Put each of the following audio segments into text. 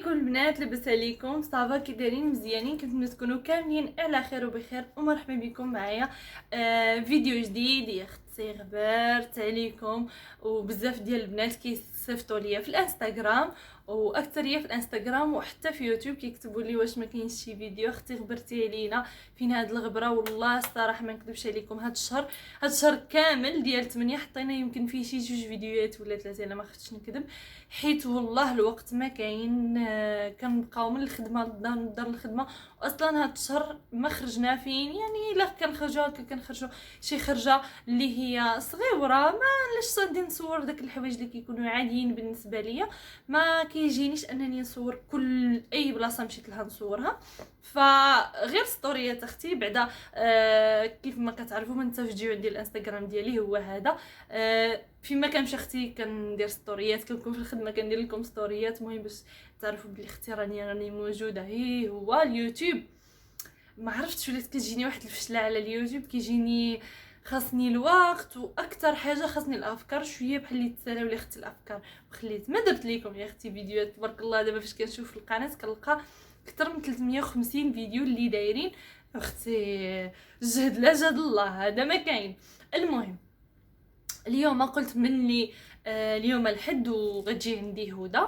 عليكم البنات، لاباس عليكم؟ صافا كي دايرين؟ مزيانين؟ كنتمنى تكونوا كاملين على خير وبخير، ومرحبا بكم معايا فيديو جديد. يا اختي غبرت عليكم، وبزاف ديال البنات كيصيفطوا ليا في الانستغرام، واكثريه في الانستغرام وحتى في يوتيوب كيكتبوا لي واش ما كاينش شي فيديو. اختي غبرتي علينا، فين هاد الغبره؟ والله الصراحه ما نكذبش عليكم، هاد الشهر كامل ديال 8 حطينا يمكن فيه شي 2 فيديوهات ولا 3، انا ما خفتش نكذب، حيت والله الوقت ما كاين. كنبقاو من الخدمه للدار الخدمه، واصلا هاد الشهر ما خرجنا فين، يعني الا كنخرجوا كنخرجوا شي خرجه اللي هي صغيره، ما علاش صادي نصور داك الحوايج اللي كيكونوا عاديين بالنسبه ليا. ما كيجينيش انني نصور كل اي بلاصه مشيت لها نصورها، فغير ستوريات اختي بعدا. كيف ما كتعرفوا من التفجير ديال الانستغرام ديالي هو هذا. فيما كنمشي اختي كندير ستوريات، كنكون في الخدمه كندير لكم ستوريات، المهم باش تعرفوا بلي اختي راني موجوده. هو اليوتيوب ما عرفتش، ولات كتجيني واحد الفشله على اليوتيوب، كيجيني خاصني الوقت، واكثر حاجه خاصني الافكار. شويه بحال اللي تسالاو لي اختي الافكار، وخليت ما درت لكم يا اختي فيديوهات تبارك الله. دابا فاش كنشوف في القناه كنلقى اكثر من 350 فيديو اللي دايرين. اختي جهد لا جهد الله، هذا ما كاين. المهم اليوم قلت مني اليوم الحد وغتجي عندي هدى،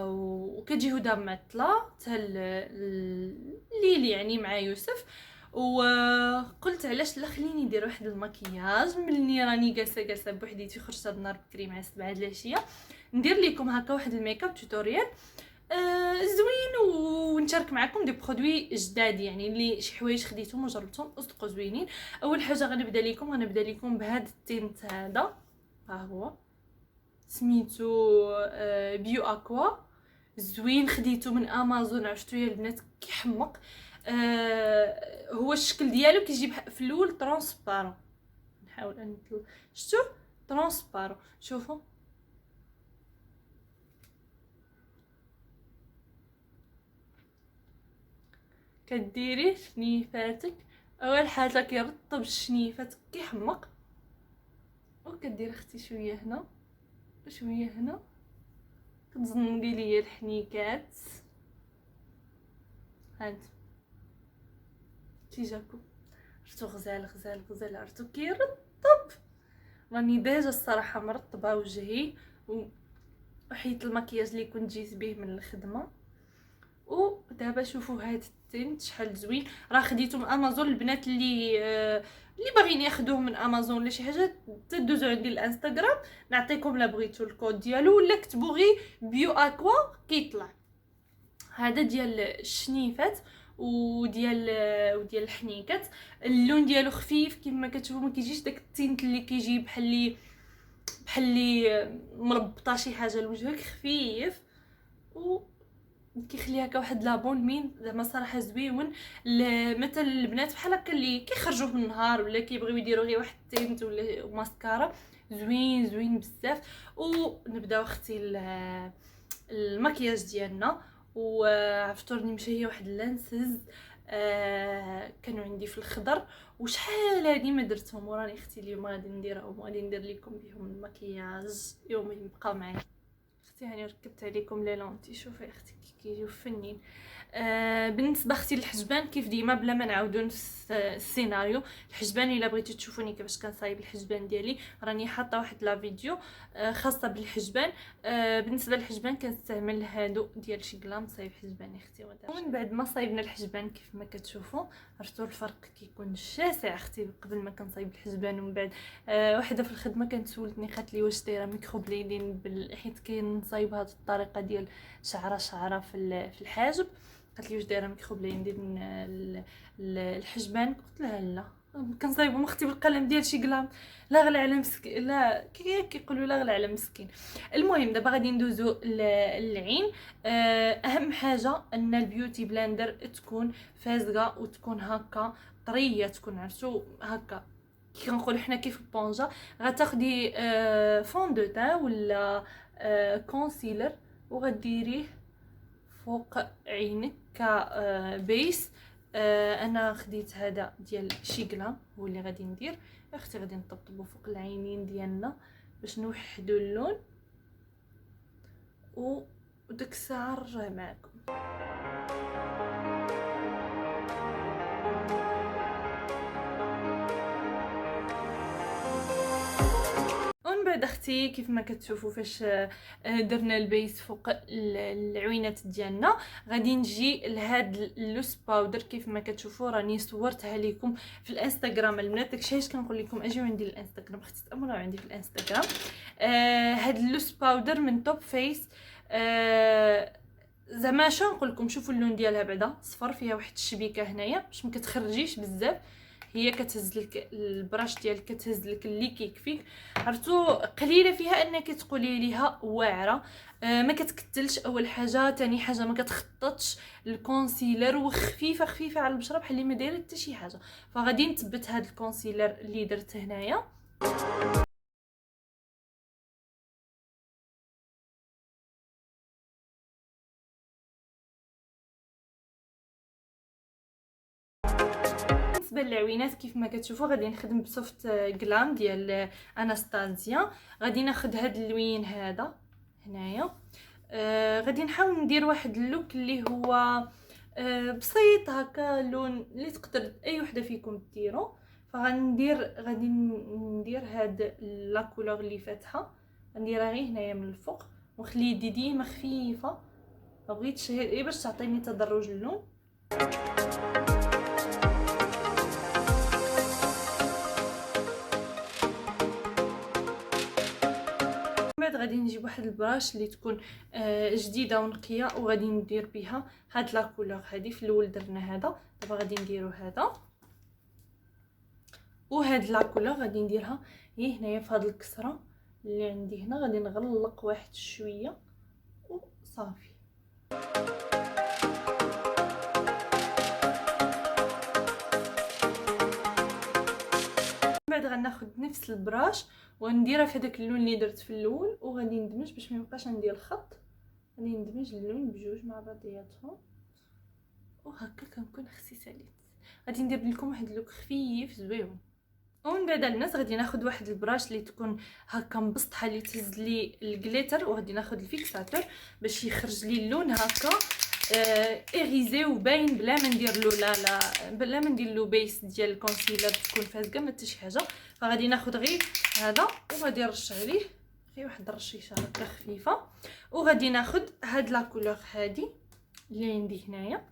وكتجي هدى معطله حتى الليل يعني مع يوسف. وقلت علاش لا خليني ندير واحد المكياج ملي راني جالسه بوحديتي، خرجت هاد النهار بكري مع 7 د العشيه، ندير لكم هكا واحد الميك اب توتوريال زوين، ونشارك معكم دي برودوي جداد، يعني اللي شي حوايج خديتهم وجربتهم اصدقوا زوينين. اول حاجه غنبدا لكم بهذا التينت هذا، ها هو سميتو بيو اكوا، زوين، خديته من امازون، عرفتو يا البنات كيحمق. هو الشكل ديالو كيجي في الاول ترونسبارون، نحاول ان شفتو ترونسبارون، شوفوا كديريه شنيفاتك. اول حاجه كيرطب الشنيفات كيحمق، وكدير اختي شويه هنا وشويه هنا، كتزنقي ليا الحنيكات. هانت تيجاكم، عرفتو غزال عرفتو كيرطب. راني ديجا الصراحه مرطبه وجهي، وحيت المكياج اللي كنت جيت به من الخدمه. ودابا شوفوا هاد التنت شحال زوين، راه خديته من امازون. البنات اللي باغيين ياخذوه من امازون ولا شي حاجه تدوزوا عندي الانستغرام، نعطيكم لا بغيتو الكود ديالو، ولا كتبوا غير بيو اكوا كيطلع. هذا ديال الشنيفات وديال الحنيكات، اللون ديالو خفيف كما كتشوفوا، ما كيجيش داك التنت اللي كيجي بحال اللي مربطه شي حاجه لوجهك، خفيف و كيخلي هكا واحد لابون مين زعما صراحه زويون. مثلا البنات بحال هكا اللي كيخرجوا في النهار ولا كيبغيو يديروا غير واحد التينت ولا ماسكارا، زوين بزاف. ونبداو اختي المكياج ديالنا. وعرفتوا راني مشيه واحد اللانسز كانوا عندي في الخضر، وشحال هادي ما درتهم، وراني اختي اليوم غادي نديرهم وغادي ندير لكم بهم المكياج. يومين بقاو معايا اختي، هاني ركبت عليكم لي لونتي، شوفي اختي كيجيو فنين. بالنسبه اختي للحجبان كيف ديما بلا ما نعاودو نفس السيناريو. الحجبان الا بغيتي تشوفوني كيفاش كنصايب الحجبان ديالي، راني حاطه واحد لا فيديو خاصه بالحجبان. بالنسبه للحجبان كنستعمل هادو ديال شيغلام صايب حجبان اختي. ومن بعد ما صايبنا الحجبان كيف ما كتشوفوا، عرفتوا الفرق كيكون شاسع اختي قبل ما كنصايب الحجبان ومن بعد. وحده في الخدمه كانت سولتني قالت لي واش دايره ميكرو بليدين حيت كنصايب هذه الطريقه ديال شعره في الحاجب. قالت لي واش دايره ميكرو بليدين الحجبان؟ قلت لها لا، كنصايبهم اختي بالقلم ديال شيغلام، لا غلا على مسكين، لا كيقولوا لا غلا على مسكين. المهم دابا غادي ندوزو للعين. اهم حاجه ان البيوتي بلندر تكون فازغه وتكون هكا طريه، تكون عرفتو هكا كي كنقولوا حنا كيف البونجا. غتاخدي فون دو تان ولا كونسيلر، وغديريه فوق عينك كبيس. انا خديت هذا ديال شيغلا هو اللي غادي ندير. اختي غادي نطبطبو فوق العينين ديالنا باش نوحدوا اللون، و وديك الساعه نرجع معكم. ومن بعد اختي كيف ما كتشوفوا فاش درنا البيس فوق العوينات ديالنا، غادي نجي لهاد اللوس باودر. كيف ما كتشوفوا راني صورتها لكم في الانستغرام البنات، داكشي علاش كنقول لكم اجيو عندي الانستغرام، اختي تامروا عندي في الانستغرام. هاد اللوس باودر من توب فيس. زعما شنو نقول لكم، شوفوا اللون ديالها بعدا صفر، فيها واحد الشبيكه هنايا باش ما كتخرجيش بزاف. هي كتهز لك البراش ديالك، كتهز لك اللي كيكفيك. عرفتوا قليله فيها انك تقولي ليها واعره. ما كتكتلش اول حاجه، تاني حاجه ما كتخططش الكونسيلر، وخفيفه خفيفه على البشره بحال اللي ما دايره حتى شي حاجه. فغادي نثبت هذا الكونسيلر اللي درت هنايا. بالنسبه للعوينات كيف ما كتشوفوا غادي نخدم بسوفت جلام ديال اناستازيا. غادي ناخذ هذا اللوين هذا هنايا. غادي نحاول ندير واحد اللوك اللي هو بسيط هكا، لون اللي تقدر اي وحده فيكم ديرو. غادي ندير هاد لا كولور اللي فاتحه، غنديرها غير هنايا من الفوق، ونخلي يدي ديما خفيفه، ما بغيتش غير باش تعطيني تدرج اللون. بعد غادي نجيب واحد البراش اللي تكون جديده ونقيه، وغادي ندير بها هاد لا كولور هادي. في الاول درنا هذا، دابا غادي نديرو هذا، وهاد لا كولور غادي نديرها هي هنايا في هاد الكسره اللي عندي هنا. غادي نغلق واحد شويه وصافي. بعد غناخذ نفس البراش ونديرها في هذاك اللون اللي درت في الاول، وغادي ندمج باش ما يبقاش عندي الخط. غادي ندمج اللون بجوج مع بعضياتهم، وهكا كنكون خصي ساليت. غادي ندير لكم واحد اللوك خفيف زويون. ومن بعد الناس غادي ناخذ واحد البراش اللي تكون هكا مبسطحه اللي تهز لي الجليتر، وغادي ناخذ الفيكساتور باش يخرج لي اللون هكا اغيزي وباين، بلا ما ندير له لا بلا ما ندير له بيس ديال الكونسيلر تكون فازقه ما حتى شي حاجه. فغادي ناخذ غير هذا وغادي نرش عليه غير واحد الرشيشه هكا خفيفه، وغادي ناخذ هاد لا كولور هادي اللي عندي هنايا.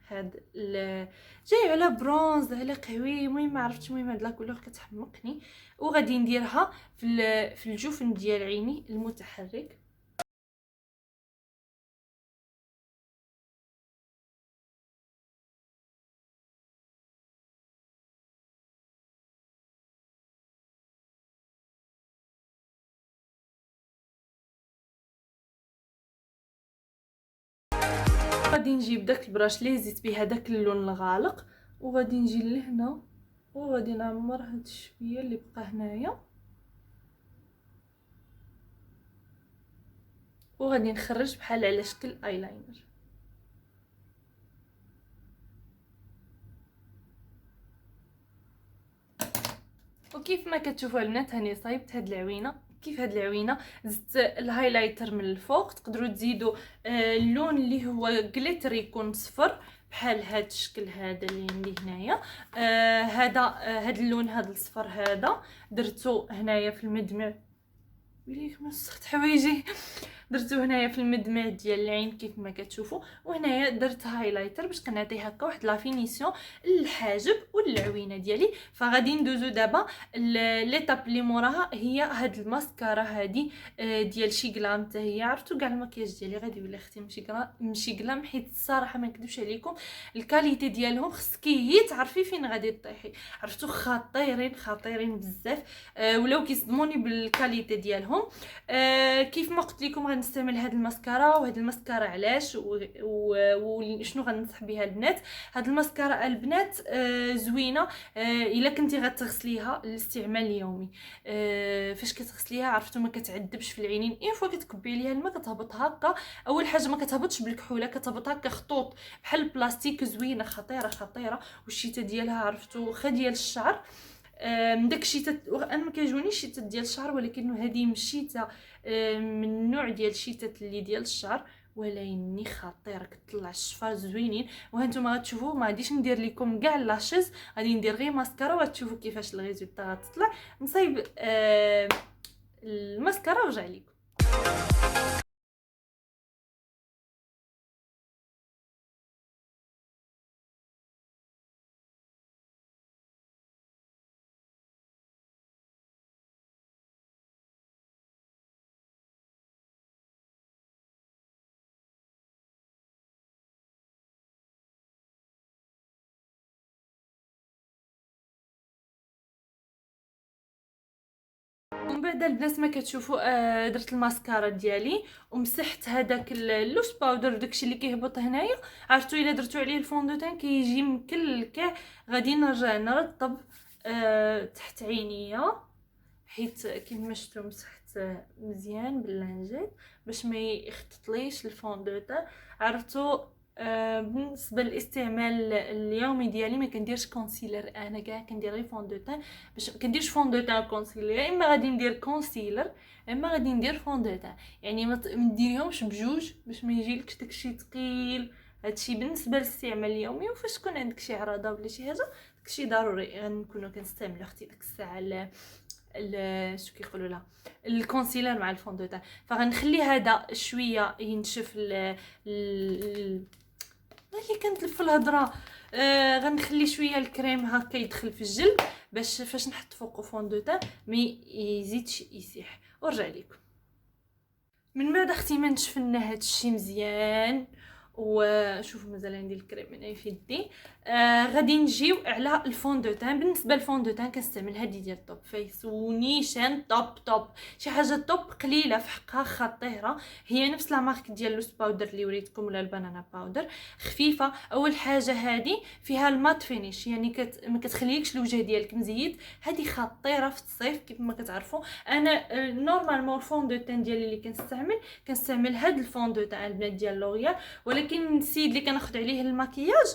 هاد جاي على برونز على قهوي، المهم ما عرفتش، المهم هاد لا كولور كتحمقني. وغادي نديرها في الجفن ديال عيني المتحرك. غادي نجيب داك البراش اللي هزيت به هذاك اللون الغالق، وغادي نجي لهنا وغادي نعمر هاد الشويه اللي بقى هنايا، وغادي نخرج بحال على شكل ايلاينر. وكيف ما كتشوفوا البنات هاني صايبت هاد العوينه. كيف هاد العوينه زدت الهايلايتر من الفوق، تقدروا تزيدوا اللون اللي هو جليتر يكون صفر بحال هاد الشكل هذا اللي عندي هنايا. هاد اللون هاد الصفر هذا درتو هنايا في المدمع. ويليك مسخت حوايجي. درتو هنايا في المدمع ديال العين كيف ما كتشوفوا، وهنايا درت هايلايتر باش كنعطي هكا واحد لا فينيسيون للحاجب والعوينه ديالي. فغادي ندوزو دابا ليطاب اللي موراها، هي هاد الماسكارا هادي ديال شي غلام. حتى هي عرفتوا كاع المكياج ديالي غادي يولي اختي ماشي غلام، حيت الصراحه ما نكذبش عليكم الكاليتي ديالهم خصكي هي تعرفي فين غادي تطيحي. عرفتوا خطيرين بزاف، ولاو كيصدموني بالكاليتي ديالهم. كيف ما قلت لكم غنستعمل هاد الماسكارا. وهاد الماسكارا علاش وشنو غننصح بها البنات؟ هاد الماسكارا البنات زوينه الا كنتي غتغسليها للاستعمال اليومي. فاش كتغسليها عرفتوا ما كتعذبش في العينين، اين فوا كتكبي ليها الماء كتهبط هكا. اول حاجه ما كتهبطش بالكحوله، كتهبط هكا خطوط بحال البلاستيك. زوينه خطيره. والشيته ديالها عرفتوا واخا ديال الشعر. داك الشيته انا ما كيعجبونيش الشيتات ديال الشعر، ولكن هذه مشيته من النوع ديال الشيتات اللي ديال الشعر، ولكن خطير كتطلع الشفار زوينين. وهانتوما غتشوفوا ما غاديش ندير لكم كاع لاشيز، غادي ندير غير ماسكارا وغتشوفوا كيفاش الريزولطا غتطلع. نصايب الماسكارا ورجع لكم. ومن بعد البنات ما كتشوفوا درت الماسكارا ديالي ومسحت هذاك اللوس باودر داكشي اللي كيهبط هنايا. عرفتوا الا درتو عليه الفون دو تان كيجي مكلكع. غادي نرجع نرطب تحت عينيا، حيت كيما شفتوا مسحت مزيان باللانجيت باش ما يختطليش الفون دو تان. عرفتوا بالنسبه للاستعمال اليومي ديالي ما كنديرش كونسيلر، انا كاع كندير غير فون دو تان. باش ما كنديرش فون دو تان كونسيلر، اما غادي ندير كونسيلر اما غادي ندير فون دو تان. يعني ما ديريهمش بجوج باش ما يجيلكش داكشي ثقيل. هادشي بالنسبه للاستعمال اليومي. وفاش تكون عندك شي عراضه ولا شي حاجه داكشي ضروري غنكونوا كنستعملوا اختي ديك الساعه شو كيقولوا لها الكونسيلر مع الفون دو تان. فغنخلي هذا شويه ينشف اللي كنتلف الهضره. غنخلي شويه الكريم هكا يدخل في الجلد باش فاش نحط فوقو فون دو تان مي يزيدش يسيح. ورجع لكم من بعد اختي ما نشفنا هادشي مزيان. وشوفوا مازال عندي الكريم هنا في يدي. غادي نجيو على الفون دو تان. بالنسبه للفون دو تان كنستعمل هذه ديال توب فيس ونيشان توب شي حاجه توب قليله في حقها خطيره. هي نفس لا مارك ديال لوس باودر اللي وريتكم ولا البنانا باودر، خفيفه. اول حاجه هذه فيها المات فينيش، يعني ما كتخليكش الوجه ديالك مزيد. هذه خطيره في الصيف كيف ما كتعرفوا. انا نورمالمون الفون دو تان ديالي اللي كنستعمل هذا الفون دو تان البنات ديال لوريال. ولكن السيد اللي كناخذ عليه المكياج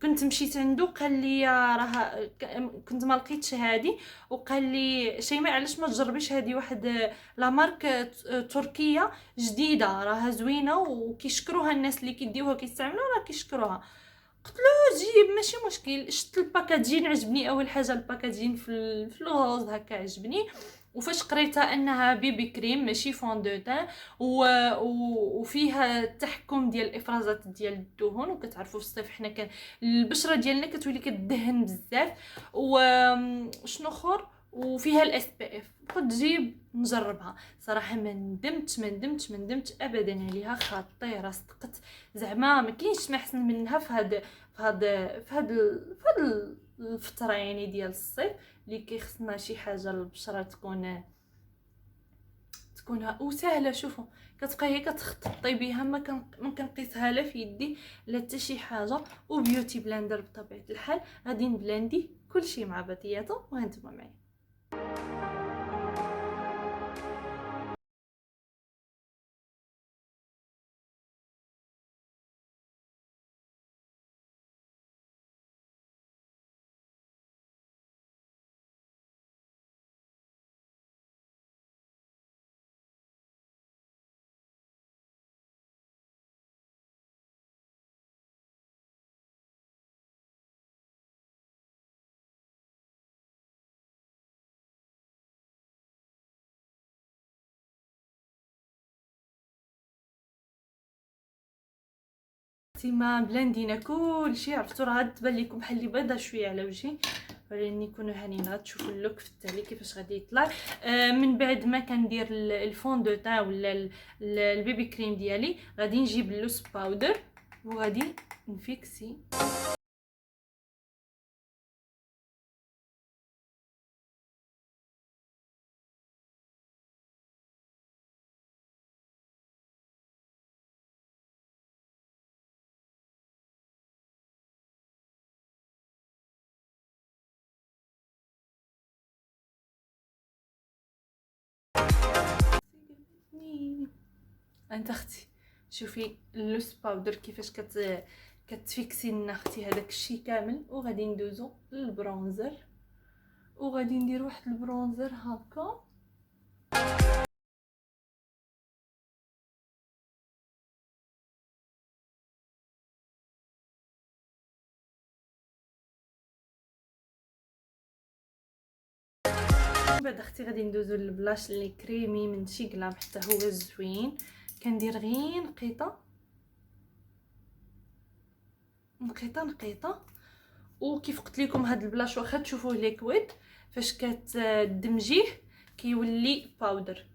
كنت مشيت عنده قال لي راه كنت ما لقيتش هذه، وقال لي شيماء علاش ما تجربيش هذه واحد لا مارك تركيه جديده راها زوينه وكيشكروها الناس اللي كيديوها كيستعملوها راه كيشكروها. قلت له جيب ماشي مشكل. شفت الباكاجين عجبني. اول حاجه الباكاجين في الغوز هكا عجبني. وفاش قريتها انها بيبي كريم ماشي فون دو تان وفيها التحكم ديال الافرازات ديال الدهون. وكتعرفوا في الصيف حنا كان البشره ديالنا كتولي كتدهن بزاف. وشنو اخر وفيها الاس بي اف. قلت جيب نجربها. صراحه ما ندمتش ابدا عليها. خطيره صدقت. زعما ما كاينش ما احسن منها في هاد الفتره يعني ديال الصيف اللي كيخصنا شي حاجه للبشره تكون وسهله. شوفوا كتبقى هي كتخططي بها ما كنقيسها لا في يدي لا حتى شي حاجه. وبيوتي بلاندر بطبيعه الحال غادي نبلاندي كلشي مع بعضياته وهانتوما معايا. ما بلاندينا كلشي. عرفتوا راه تبان لكم بحال اللي بيضه شويه على وجهي، ولكن يكونوا هانيين. تشوفوا اللوك في التالي كيفاش غادي يطلع. من بعد ما كندير الفون دو تان ولا البيبي كريم ديالي غادي نجيب اللوس باودر وغادي نفيكسي. انت اختي شوفي اللوس باودر كيفاش كتفيكسي لنا اختي هذاك الشيء كامل. وغادي ندوزو للبرونزر وغادي ندير واحد البرونزر هكا. بعد اختي غادي ندوزو للبلاش اللي كريمي من شي كلام حتى هو زوين. كندير غير نقيطه نقيطه. وكيف قلت لكم هاد البلاش واخا تشوفوه ليكويد فاش كتدمجيه كيولي باودر.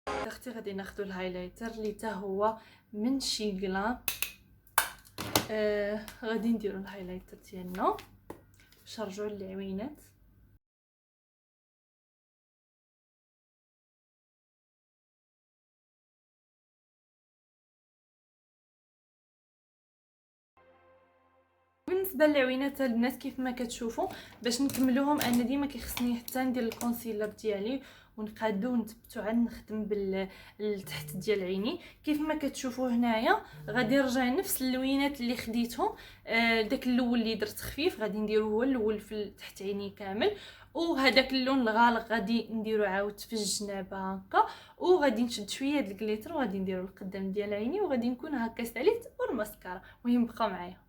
اختي غادي ناخذ الهايلايتر اللي حتى هو من شي كلام. غادي نديرو الهايلايتر ديالنا باش نرجعوا للعوينات. بالنسبه للعوينات البنات كيف ما كتشوفوا باش نكملوهم انا ديما كيخصني حتى ندير الكونسيلر ديالي ونقادو ونثبتو عاد نخدم بالتحت ديال عيني. كيف ما كتشوفوا هنايا غادي نرجع نفس اللوينات اللي خديتهم. داك اللون اللي درت خفيف غادي نديرو هو الاول في تحت عيني كامل، وهذاك اللون الغالق غادي نديرو عاود في الجناب هكا، وغادي نشد شويه د الكليتر وغادي نديرو القدام ديال عيني وغادي نكون هكا ساليت والماسكارا. المهم بقاو معايا.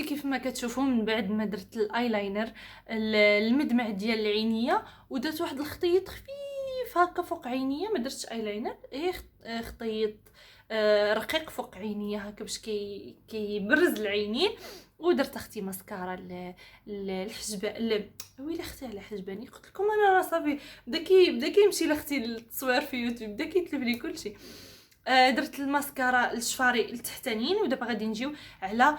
كيف ما كتشوفوا من بعد ما درت الايلاينر المدمع ديال العينيه ودرت واحد الخطيط خفيف هكا فوق عينيه، ما درتش ايلاينر، غير خطيط رقيق فوق عينيه هكا باش كيبرز العينين. ودرت اختي ماسكارا الحجبه ويلي اختي على حجباني. قلت لكم انا راه صافي بدا كيمشي لاختي التصوير في يوتيوب، بدا كيتلف لي كلشي. درت الماسكارا الشفاري التحتانيين ودابا غادي نجيو على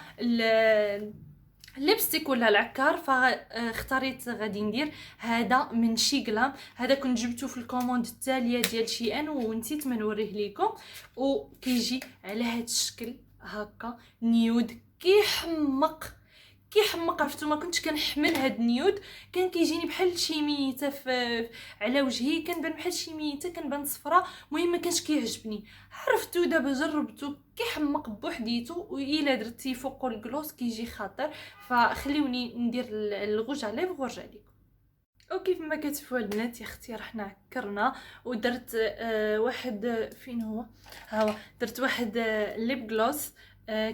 الليبستيك ولا العكار. فاختاريت غادي ندير هذا من شي كلام، هذا كنت جبته في الكوموند التاليه ديال شي ان ونسيت ما نوريه لكم. وكيجي على هذا الشكل هكا نيود كيحمق عرفتوا ما كنتش كنحمل هاد النيود، كان كيجيني بحال شي ميته على وجهي، كنبان بحال شي ميته، كنبان صفراء. المهم ما كانش كيعجبني، عرفتو دابا جربتو كيحمق بوحديتو، والا درتي فوق الكلوس كيجي خطر. فخليوني ندير الغوج عليه ورجع لكم. وكيف ما كتشوفوا البنات يا اختي رحنا عكرنا ودرت واحد فين هو ها، درت واحد ليب جلوس.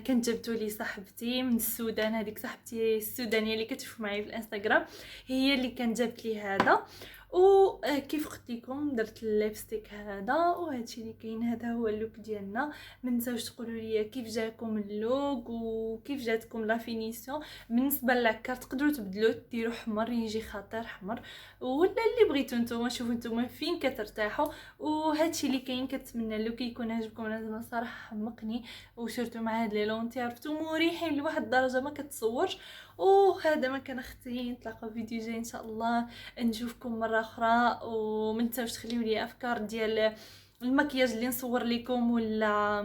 كنت جبتو لي صاحبتي من السودان، هذيك صاحبتي السودانيه اللي كتشوف معايا في الانستغرام هي اللي كانت جابت لي هذا. وكيف قلت لكم درت الليبستيك هذا، وهادشي اللي كاين هذا هو اللوك ديالنا. ما تنساوش تقولوا لي كيف جاكم اللوك وكيف جاتكم لا فينيسيون. بالنسبه للعكار تقدروا تبدلوا ديروا حمر يجي خاطر حمر، ولا اللي بغيتو نتوما شوفوا نتوما فين كترتاحوا. وهادشي اللي كاين، كنتمنى اللوك يكون عجبكم. انا صراحه حمقني وشرتو مع هاد لي لونتي عرفتو مريحين لواحد الدرجه ما كتصورش. وهذا ما كان اختي، نتلاقاو في فيديو جاي ان شاء الله، نشوفكم مره اخرى. وما تنساوش تخليو لي افكار ديال المكياج اللي نصور لكم ولا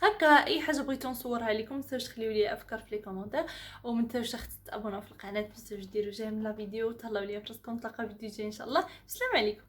هكا اي حاجه بغيتو نصورها لكم. ما تنساوش تخليو لي افكار في لي كومونتير، وما تنساوش تابوناو في القناه، ما تنساوش ديروا جيم لا فيديو، تهلاو ليا في راسكم. نتلاقاو في فيديو جاي ان شاء الله. السلام عليكم.